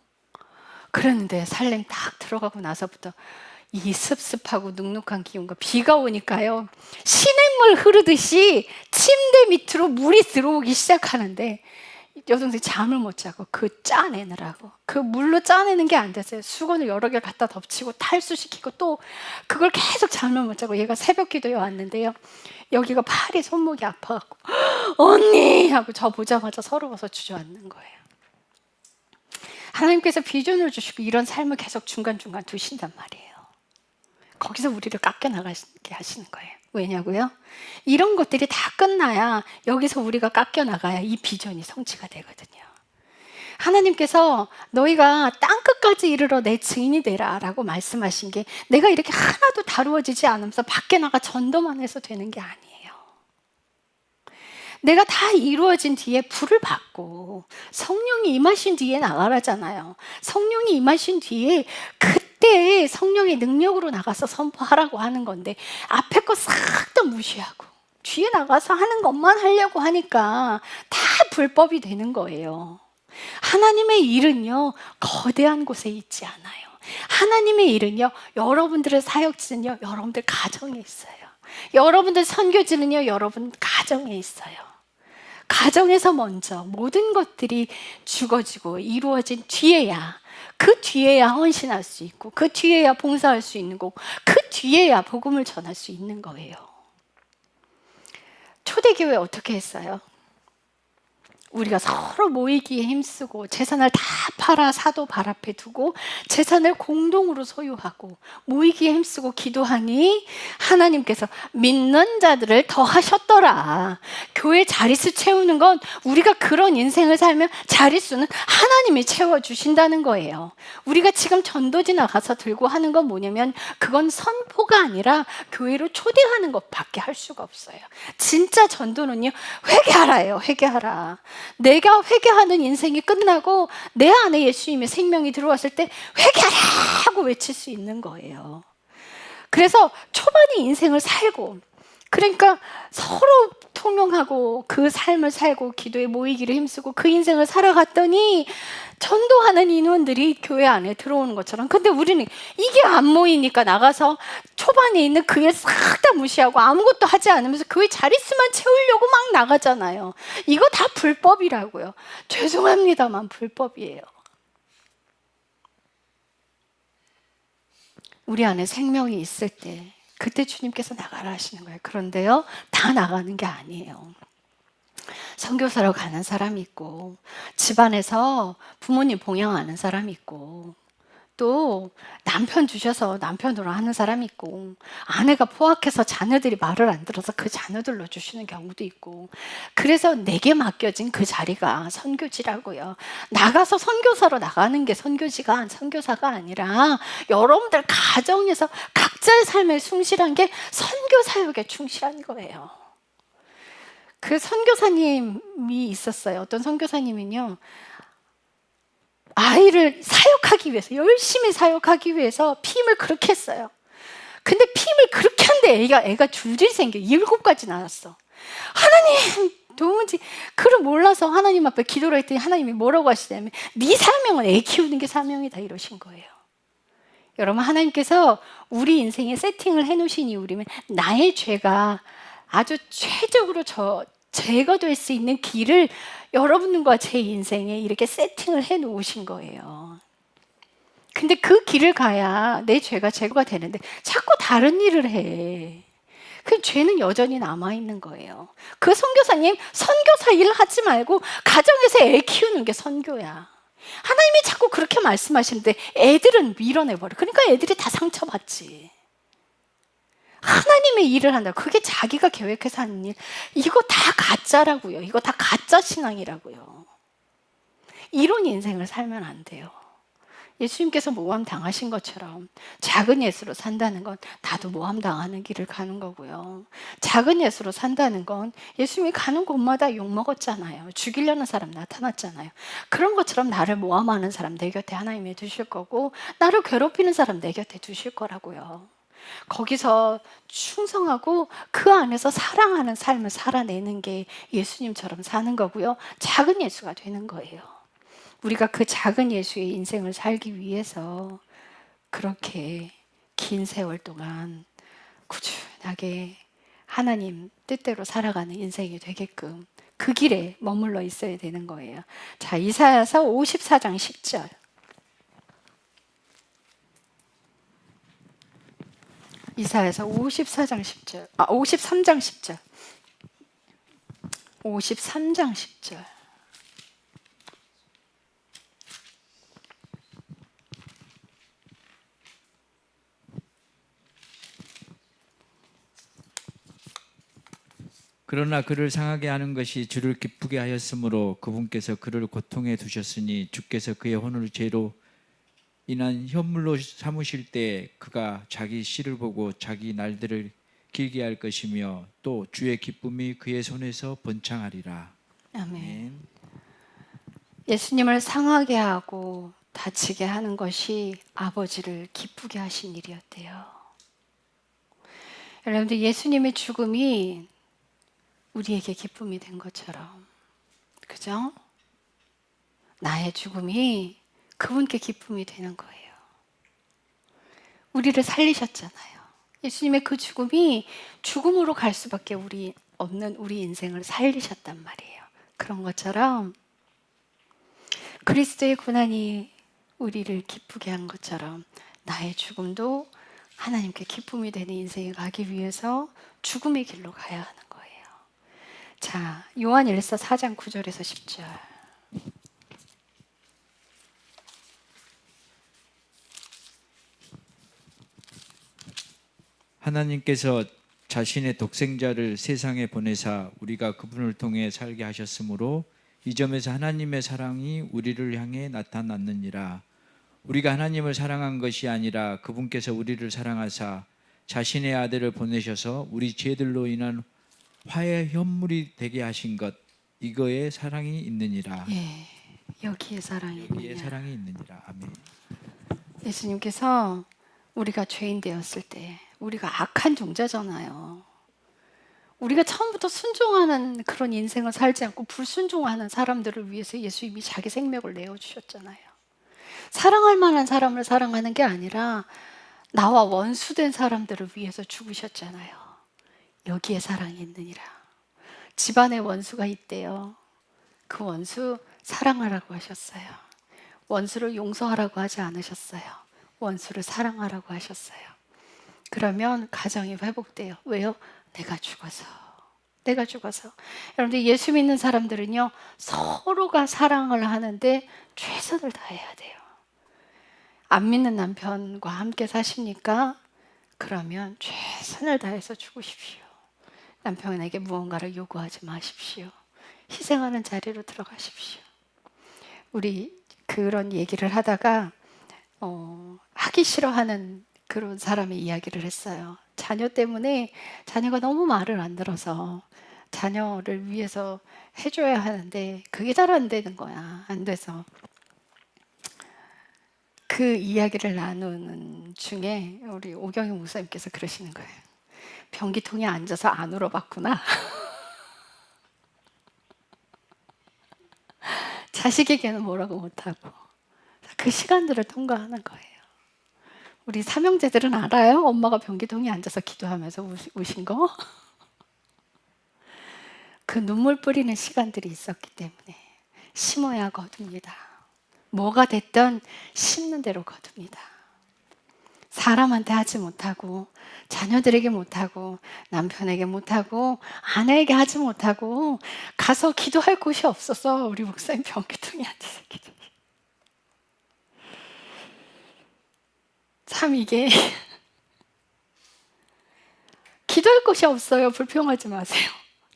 그랬는데 살렘 딱 들어가고 나서부터 이 습습하고 눅눅한 기운과 비가 오니까요, 시냇물 흐르듯이 침대 밑으로 물이 들어오기 시작하는데 여동생이 잠을 못 자고 그 짜내느라고 그 물로 짜내는 게 안 됐어요. 수건을 여러 개 갖다 덮치고 탈수시키고 또 그걸 계속 잠을 못 자고 얘가 새벽 기도에 왔는데요, 여기가 팔이 손목이 아파갖고 언니 하고 저 보자마자 서러워서 주저앉는 거예요. 하나님께서 비전을 주시고 이런 삶을 계속 중간중간 두신단 말이에요. 거기서 우리를 깎여나가게 하시는 거예요. 왜냐고요? 이런 것들이 다 끝나야, 여기서 우리가 깎여나가야 이 비전이 성취가 되거든요. 하나님께서 너희가 땅끝까지 이르러 내 증인이 되라 라고 말씀하신 게, 내가 이렇게 하나도 다루어지지 않으면서 밖에 나가 전도만 해서 되는 게 아니에요. 내가 다 이루어진 뒤에 불을 받고 성령이 임하신 뒤에 나가라잖아요. 성령이 임하신 뒤에 그때 성령의 능력으로 나가서 선포하라고 하는 건데, 앞에 거 싹 다 무시하고 뒤에 나가서 하는 것만 하려고 하니까 다 불법이 되는 거예요. 하나님의 일은요, 거대한 곳에 있지 않아요. 하나님의 일은요, 여러분들의 사역지는요, 여러분들 가정에 있어요. 여러분들 선교지는요, 여러분 가정에 있어요. 가정에서 먼저 모든 것들이 죽어지고 이루어진 뒤에야, 그 뒤에야 헌신할 수 있고, 그 뒤에야 봉사할 수 있는 거고, 그 뒤에야 복음을 전할 수 있는 거예요. 초대교회 어떻게 했어요? 우리가 서로 모이기에 힘쓰고 재산을 다 팔아 사도 발 앞에 두고 재산을 공동으로 소유하고 모이기에 힘쓰고 기도하니 하나님께서 믿는 자들을 더하셨더라. 교회 자릿수 채우는 건, 우리가 그런 인생을 살면 자릿수는 하나님이 채워주신다는 거예요. 우리가 지금 전도지 나가서 들고 하는 건 뭐냐면, 그건 선포가 아니라 교회로 초대하는 것밖에 할 수가 없어요. 진짜 전도는요, 회개하라예요. 회개하라. 내가 회개하는 인생이 끝나고 내 안에 예수님의 생명이 들어왔을 때 회개하라 하고 외칠 수 있는 거예요. 그래서 초반에 인생을 살고, 그러니까 서로 통용하고 그 삶을 살고 기도에 모이기를 힘쓰고 그 인생을 살아갔더니 전도하는 인원들이 교회 안에 들어오는 것처럼. 근데 우리는 이게 안 모이니까 나가서 초반에 있는 그 일 싹 다 무시하고 아무것도 하지 않으면서 교회 자릿수만 채우려고 막 나가잖아요. 이거 다 불법이라고요. 죄송합니다만 불법이에요. 우리 안에 생명이 있을 때 그때 주님께서 나가라 하시는 거예요. 그런데요, 다 나가는 게 아니에요. 선교사로 가는 사람이 있고, 집안에서 부모님 봉양하는 사람이 있고, 또 남편 주셔서 남편으로 하는 사람이 있고, 아내가 포악해서 자녀들이 말을 안 들어서 그 자녀들로 주시는 경우도 있고, 그래서 내게 맡겨진 그 자리가 선교지라고요. 나가서 선교사로 나가는 게 선교사가 아니라 여러분들 가정에서 각자의 삶에 충실한 게 선교 사역에 충실한 거예요. 그 선교사님이 있었어요. 어떤 선교사님은요, 아이를 사역하기 위해서, 열심히 사역하기 위해서 피임을 그렇게 했어요. 근데 피임을 그렇게 한데 애가 줄줄이 생겨. 7가지 나왔어. 하나님, 도무지 그걸 몰라서 하나님 앞에 기도를 했더니 하나님이 뭐라고 하시냐면, 네 사명은 애 키우는 게 사명이다 이러신 거예요. 여러분, 하나님께서 우리 인생에 세팅을 해놓으신 이유면 나의 죄가 아주 최적으로 제거될 수 있는 길을 여러분과 제 인생에 이렇게 세팅을 해 놓으신 거예요. 근데 그 길을 가야 내 죄가 제거가 되는데 자꾸 다른 일을 해. 그 죄는 여전히 남아있는 거예요. 그 선교사님, 선교사 일 하지 말고 가정에서 애 키우는 게 선교야. 하나님이 자꾸 그렇게 말씀하시는데 애들은 밀어내버려. 그러니까 애들이 다 상처받지. 하나님의 일을 한다. 그게 자기가 계획해서 하는 일. 이거 다 가짜라고요. 이거 다 가짜 신앙이라고요. 이런 인생을 살면 안 돼요. 예수님께서 모함 당하신 것처럼 작은 예수로 산다는 건 나도 모함 당하는 길을 가는 거고요. 작은 예수로 산다는 건 예수님이 가는 곳마다 욕먹었잖아요. 죽이려는 사람 나타났잖아요. 그런 것처럼 나를 모함하는 사람 내 곁에 하나님이 두실 거고, 나를 괴롭히는 사람 내 곁에 두실 거라고요. 거기서 충성하고 그 안에서 사랑하는 삶을 살아내는 게 예수님처럼 사는 거고요. 작은 예수가 되는 거예요. 우리가 그 작은 예수의 인생을 살기 위해서 그렇게 긴 세월 동안 꾸준하게 하나님 뜻대로 살아가는 인생이 되게끔 그 길에 머물러 있어야 되는 거예요. 자, 이사야서 54장 10절. 이사야서 53장 10절. 53장 10절. 그러나 그를 상하게 하는 것이 주를 기쁘게 하였으므로 그분께서 그를 고통에 두셨으니 주께서 그의 혼을 죄로 인한 현물로 삼으실 때 그가 자기 씨를 보고 자기 날들을 길게 할 것이며 또 주의 기쁨이 그의 손에서 번창하리라. 아멘. 예수님을 상하게 하고 다치게 하는 것이 아버지를 기쁘게 하신 일이었대요. 여러분들, 예수님의 죽음이 우리에게 기쁨이 된 것처럼, 그죠? 나의 죽음이 그분께 기쁨이 되는 거예요. 우리를 살리셨잖아요. 예수님의 그 죽음이 죽음으로 갈 수밖에 없는 우리 인생을 살리셨단 말이에요. 그런 것처럼 그리스도의 고난이 우리를 기쁘게 한 것처럼 나의 죽음도 하나님께 기쁨이 되는 인생에 가기 위해서 죽음의 길로 가야 하는 거예요. 자, 요한 1서 4장 9절에서 10절. 하나님께서 자신의 독생자를 세상에 보내사 우리가 그분을 통해 살게 하셨으므로 이 점에서 하나님의 사랑이 우리를 향해 나타났느니라. 우리가 하나님을 사랑한 것이 아니라 그분께서 우리를 사랑하사 자신의 아들을 보내셔서 우리 죄들로 인한 화해 현물이 되게 하신 것, 이거에 사랑이 있느니라. 예, 여기에 사랑이 여기에 있느냐. 사랑이 있느니라. 아멘. 예수님께서 우리가 죄인 되었을 때, 우리가 악한 종자잖아요. 우리가 처음부터 순종하는 그런 인생을 살지 않고 불순종하는 사람들을 위해서 예수님이 자기 생명을 내어주셨잖아요. 사랑할 만한 사람을 사랑하는 게 아니라 나와 원수된 사람들을 위해서 죽으셨잖아요. 여기에 사랑이 있느니라. 집안에 원수가 있대요. 그 원수 사랑하라고 하셨어요. 원수를 용서하라고 하지 않으셨어요. 원수를 사랑하라고 하셨어요. 그러면 가정이 회복돼요. 왜요? 내가 죽어서. 내가 죽어서. 여러분들, 예수 믿는 사람들은요, 서로가 사랑을 하는데 최선을 다해야 돼요. 안 믿는 남편과 함께 사십니까? 그러면 최선을 다해서 죽으십시오. 남편에게 무언가를 요구하지 마십시오. 희생하는 자리로 들어가십시오. 우리 그런 얘기를 하다가 하기 싫어하는 그런 사람의 이야기를 했어요. 자녀 때문에 자녀가 너무 말을 안 들어서 자녀를 위해서 해줘야 하는데 그게 잘 안 되는 거야. 안 돼서. 그 이야기를 나누는 중에 우리 오경희 목사님께서 그러시는 거예요. 변기통에 앉아서 안 울어봤구나. 자식에게는 뭐라고 못하고. 그 시간들을 통과하는 거예요. 우리 삼형제들은 알아요? 엄마가 변기통에 앉아서 기도하면서 우신 거? 그 눈물 뿌리는 시간들이 있었기 때문에 심어야 거둡니다. 뭐가 됐든 심는 대로 거둡니다. 사람한테 하지 못하고 자녀들에게 못하고 남편에게 못하고 아내에게 하지 못하고 가서 기도할 곳이 없어서 우리 목사님 변기통에 앉아서 기도. 참 이게 기도할 곳이 없어요. 불평하지 마세요.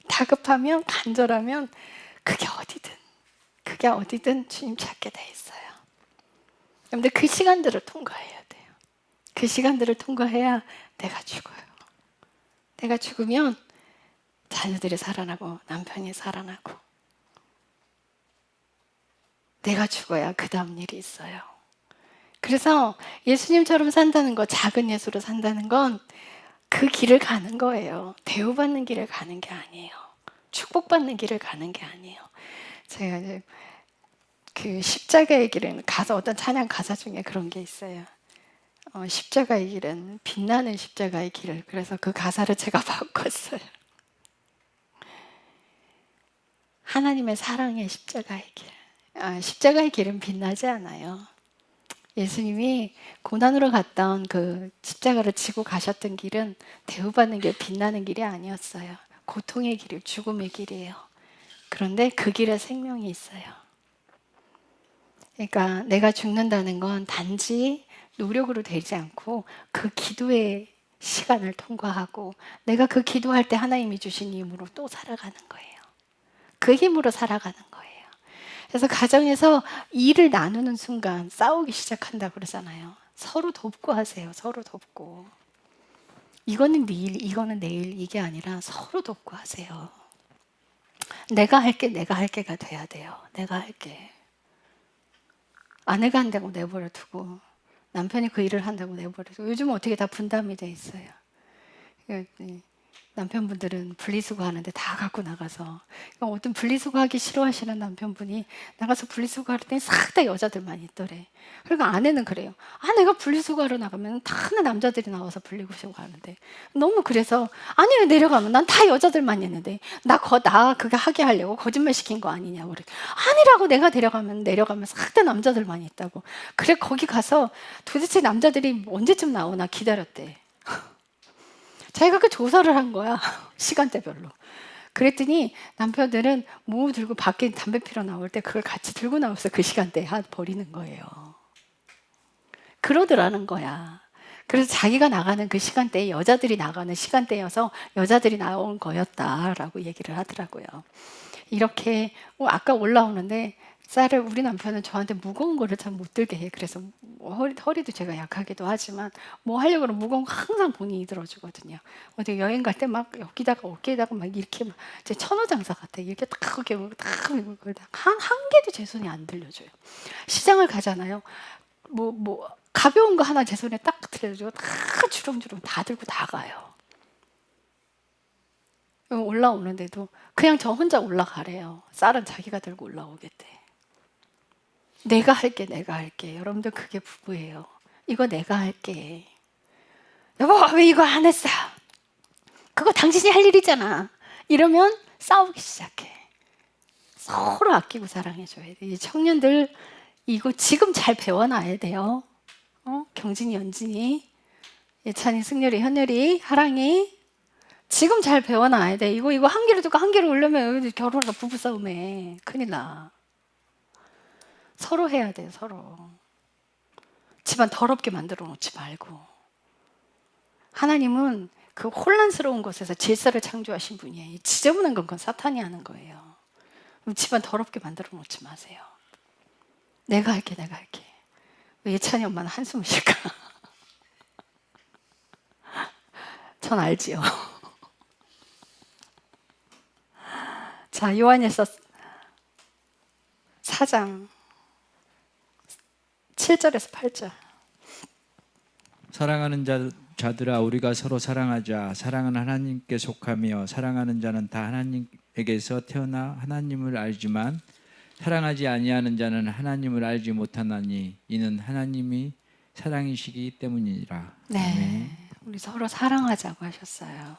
다급하면 간절하면 그게 어디든 주님 찾게 돼 있어요. 그런데 그 시간들을 통과해야 돼요. 그 시간들을 통과해야 내가 죽어요. 내가 죽으면 자녀들이 살아나고 남편이 살아나고 내가 죽어야 그 다음 일이 있어요. 그래서 예수님처럼 산다는 거, 작은 예수로 산다는 건 그 길을 가는 거예요. 대우받는 길을 가는 게 아니에요. 축복받는 길을 가는 게 아니에요. 제가 이제 그 십자가의 길은 어떤 찬양 가사 중에 그런 게 있어요. 십자가의 길은 빛나는 십자가의 길. 그래서 그 가사를 제가 바꿨어요. 하나님의 사랑의 십자가의 길. 십자가의 길은 빛나지 않아요. 예수님이 고난으로 갔던 그 십자가를 지고 가셨던 길은 대우받는 길, 빛나는 길이 아니었어요. 고통의 길이에요. 죽음의 길이에요. 그런데 그 길에 생명이 있어요. 그러니까 내가 죽는다는 건 단지 노력으로 되지 않고 그 기도의 시간을 통과하고 내가 그 기도할 때 하나님이 주신 힘으로 또 살아가는 거예요. 그 힘으로 살아가는 거예요. 그래서 가정에서 일을 나누는 순간 싸우기 시작한다고 그러잖아요. 서로 돕고 하세요. 서로 돕고. 이거는 네 일, 이거는 내 일, 이게 아니라 서로 돕고 하세요. 내가 할게가 돼야 돼요. 내가 할게. 아내가 한다고 내버려 두고 남편이 그 일을 한다고 내버려 두고 요즘은 어떻게 다 분담이 돼 있어요. 남편분들은 분리수거 하는데 다 갖고 나가서 어떤 분리수거 하기 싫어하시는 남편분이 나가서 분리수거 할 때 싹 다 여자들만 있더래. 그러니까 아내는 그래요. 내가 분리수거하러 나가면 다 남자들이 나와서 분리수거 하는데 너무 그래서 아니 내려가면 난 다 여자들만 있는데 나 그게 하게 하려고 거짓말 시킨 거 아니냐고 그래. 아니라고 내가 내려가면 싹 다 남자들만 있다고. 그래 거기 가서 도대체 남자들이 언제쯤 나오나 기다렸대. 자기가 그 조사를 한 거야. 시간대별로. 그랬더니 남편들은 뭐 들고 밖에 담배 피러 나올 때 그걸 같이 들고 나와서 그 시간대에 버리는 거예요. 그러더라는 거야. 그래서 자기가 나가는 그 시간대에 여자들이 나가는 시간대여서 여자들이 나온 거였다라고 얘기를 하더라고요. 이렇게 아까 올라오는데 우리 남편은 저한테 무거운 거를 잘 못 들게 해. 그래서 허리도 제가 약하기도 하지만 뭐 하려고 그러면 무거운 거 항상 본인이 들어주거든요. 어디 여행 갈 때 막 여기다가 어깨에다가 막 이렇게 제 천하장사 같아. 이렇게 딱 이렇게 한 개도 제 손이 안 들려줘요. 시장을 가잖아요. 뭐 가벼운 거 하나 제 손에 딱 들려주고 다 주렁주렁 다 들고 다 가요. 올라오는데도 그냥 저 혼자 올라가래요. 쌀은 자기가 들고 올라오겠대. 내가 할게. 여러분들 그게 부부예요. 이거 내가 할게. 여보 왜 이거 안 했어? 그거 당신이 할 일이잖아. 이러면 싸우기 시작해. 서로 아끼고 사랑해줘야 돼. 이 청년들 이거 지금 잘 배워놔야 돼요. 경진이, 연진이, 예찬이, 승열이, 현열이, 하랑이 지금 잘 배워놔야 돼. 이거 한 개를 두고 한 개를 올려면 결혼하다 부부싸움에 큰일 나. 서로 해야 돼요. 서로. 집안 더럽게 만들어 놓지 말고. 하나님은 그 혼란스러운 곳에서 질서를 창조하신 분이에요. 지저분한 건 그건 사탄이 하는 거예요. 집안 더럽게 만들어 놓지 마세요. 내가 할게. 왜 예찬이 엄마는 한숨을 쉴까? 전 알지요. 자, 요한일서 4장 7절에서 8절. 사랑하는 자들아 우리가 서로 사랑하자. 사랑은 하나님께 속하며 사랑하는 자는 다 하나님에게서 태어나 하나님을 알지만 사랑하지 아니하는 자는 하나님을 알지 못하나니 이는 하나님이 사랑이시기 때문이라. 네, 아멘. 우리 서로 사랑하자고 하셨어요.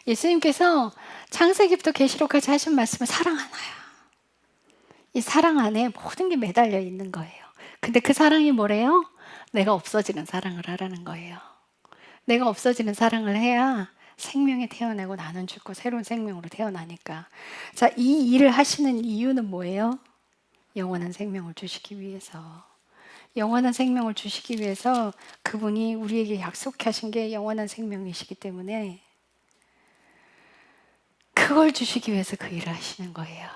예수님께서 창세기부터 계시록까지 하신 말씀은 사랑 하나야. 이 사랑 안에 모든 게 매달려 있는 거예요. 근데 그 사랑이 뭐래요? 내가 없어지는 사랑을 하라는 거예요. 내가 없어지는 사랑을 해야 생명에 태어나고 나는 죽고 새로운 생명으로 태어나니까. 자, 이 일을 하시는 이유는 뭐예요? 영원한 생명을 주시기 위해서. 영원한 생명을 주시기 위해서 그분이 우리에게 약속하신 게 영원한 생명이시기 때문에 그걸 주시기 위해서 그 일을 하시는 거예요.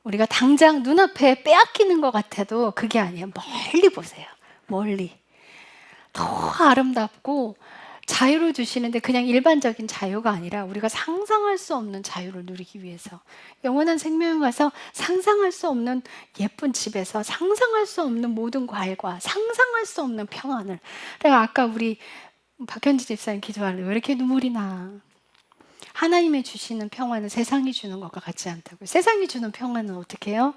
우리가 당장 눈앞에 빼앗기는 것 같아도 그게 아니에요. 멀리 보세요. 멀리. 더 아름답고 자유를 주시는데 그냥 일반적인 자유가 아니라 우리가 상상할 수 없는 자유를 누리기 위해서 영원한 생명에 가서 상상할 수 없는 예쁜 집에서 상상할 수 없는 모든 과일과 상상할 수 없는 평안을. 내가 아까 우리 박현지 집사님 기도하는데 왜 이렇게 눈물이 나? 하나님이 주시는 평안은 세상이 주는 것과 같지 않다고요. 세상이 주는 평안은 어떻게 해요?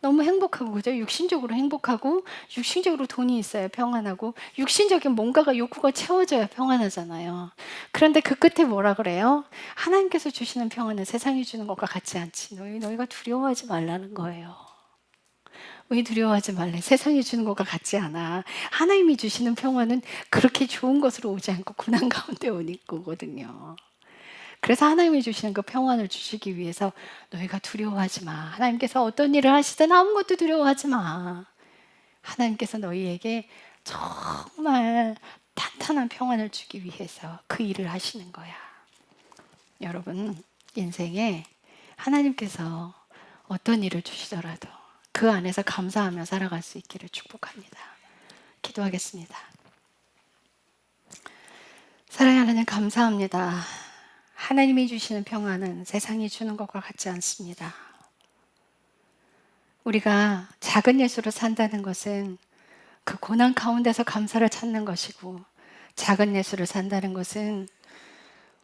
너무 행복하고 그죠? 육신적으로 행복하고 육신적으로 돈이 있어야 평안하고 육신적인 뭔가가 욕구가 채워져야 평안하잖아요. 그런데 그 끝에 뭐라 그래요? 하나님께서 주시는 평안은 세상이 주는 것과 같지 않지. 너희가 두려워하지 말라는 거예요. 왜 두려워하지 말래? 세상이 주는 것과 같지 않아. 하나님이 주시는 평안은 그렇게 좋은 것으로 오지 않고 고난 가운데 오는 거거든요. 그래서 하나님이 주시는 그 평안을 주시기 위해서 너희가 두려워하지 마. 하나님께서 어떤 일을 하시든 아무것도 두려워하지 마. 하나님께서 너희에게 정말 탄탄한 평안을 주기 위해서 그 일을 하시는 거야. 여러분, 인생에 하나님께서 어떤 일을 주시더라도 그 안에서 감사하며 살아갈 수 있기를 축복합니다. 기도하겠습니다. 사랑하는 하나님, 감사합니다. 하나님이 주시는 평안은 세상이 주는 것과 같지 않습니다. 우리가 작은 예수로 산다는 것은 그 고난 가운데서 감사를 찾는 것이고, 작은 예수를 산다는 것은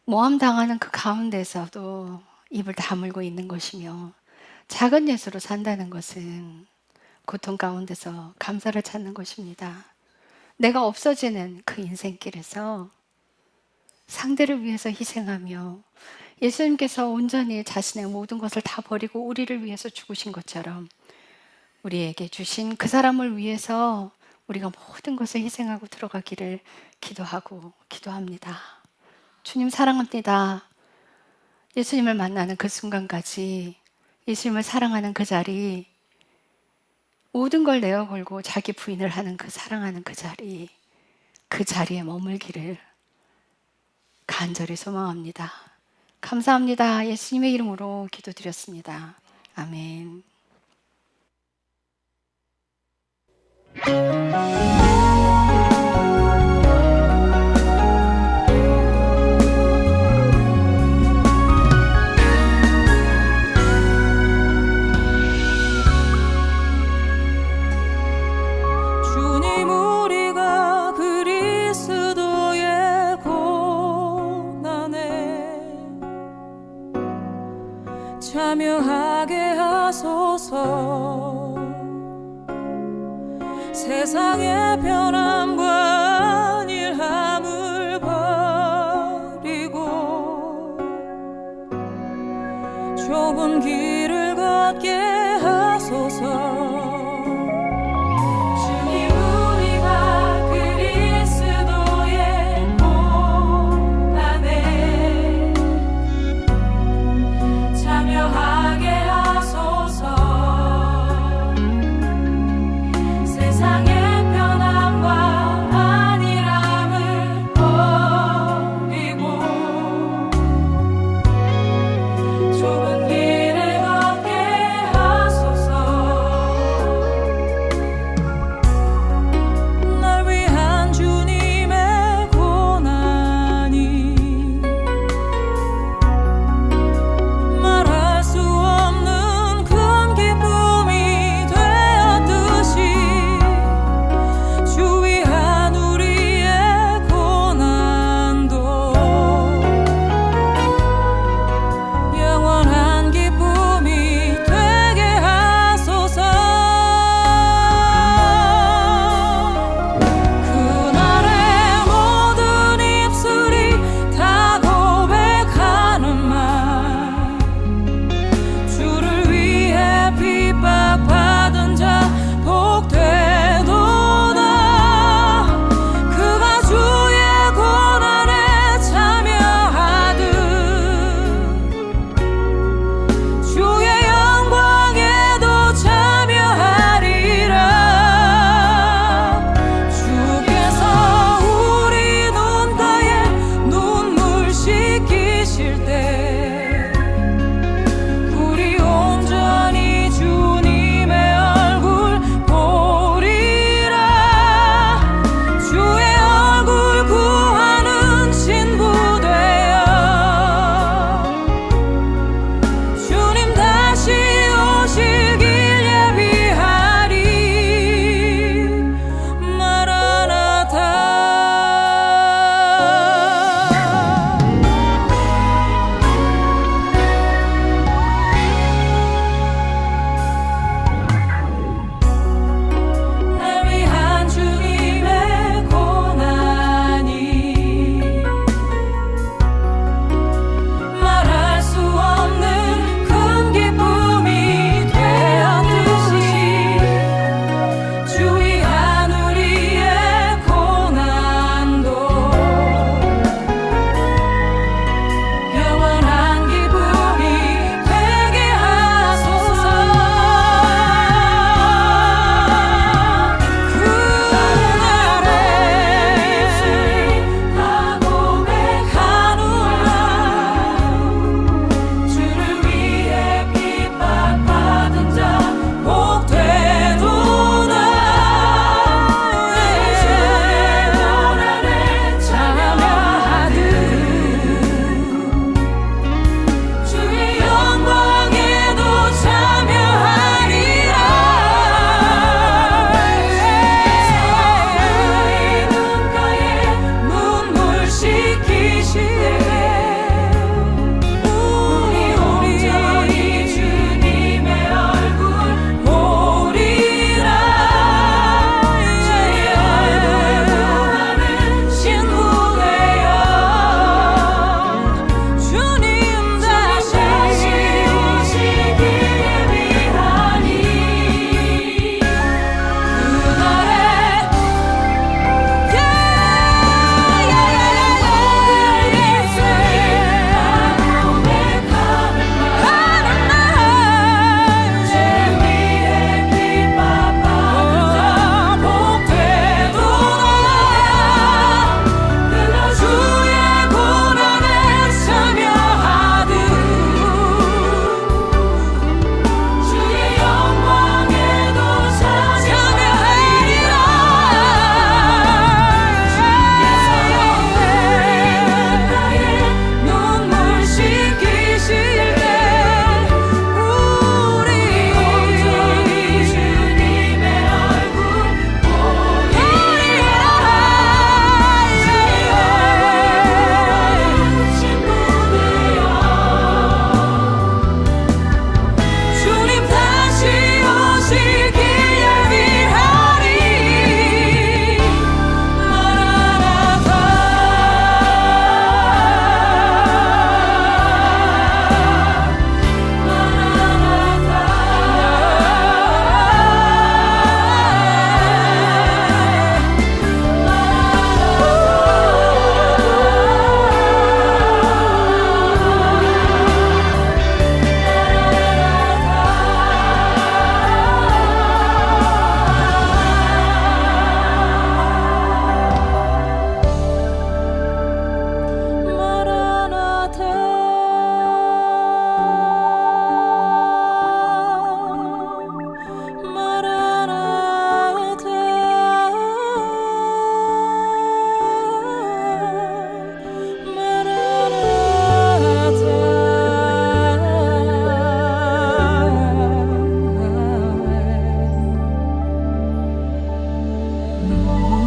모함당하는 그 가운데서도 입을 다물고 있는 것이며, 작은 예수로 산다는 것은 고통 가운데서 감사를 찾는 것입니다. 내가 없어지는 그 인생길에서 상대를 위해서 희생하며 예수님께서 온전히 자신의 모든 것을 다 버리고 우리를 위해서 죽으신 것처럼 우리에게 주신 그 사람을 위해서 우리가 모든 것을 희생하고 들어가기를 기도합니다. 주님 사랑합니다. 예수님을 만나는 그 순간까지, 예수님을 사랑하는 그 자리, 모든 걸 내어 걸고 자기 부인을 하는 그 사랑하는 그 자리에 머물기를 간절히 소망합니다. 감사합니다. 예수님의 이름으로 기도드렸습니다. 아멘. 주님, 우리가 그리스도의 고난에 참여하게 하소서. 세상의 변함과 일함을 버리고 좁은 길을 걷게 하소서. 주님, 우리가 그리스도의 고난에 참여하게 하소서. 세상의 변함과 안일함을 버리고 좁은 길을 걷게 하소서. 날 위한 주님의 고난이 말할 수 없는 큰 기쁨이 되었듯이 주 위한 우리의 고난도 영원한 기쁨이 되게 하소서. 그날의 모든 입술이 다 고백하는 말, 주를 위해 핍박받은 자 복되도다. 그가 주의 고난에 참여하듯 주의 영광에도 참여하리라. 주께서 우리 눈가에 눈물 씻기실 때 우리 온전히 주님의 얼굴 보리라. 주의 얼굴 구하는 신부 되어 주님 다시 오시길 예비하리. 마라나타. 주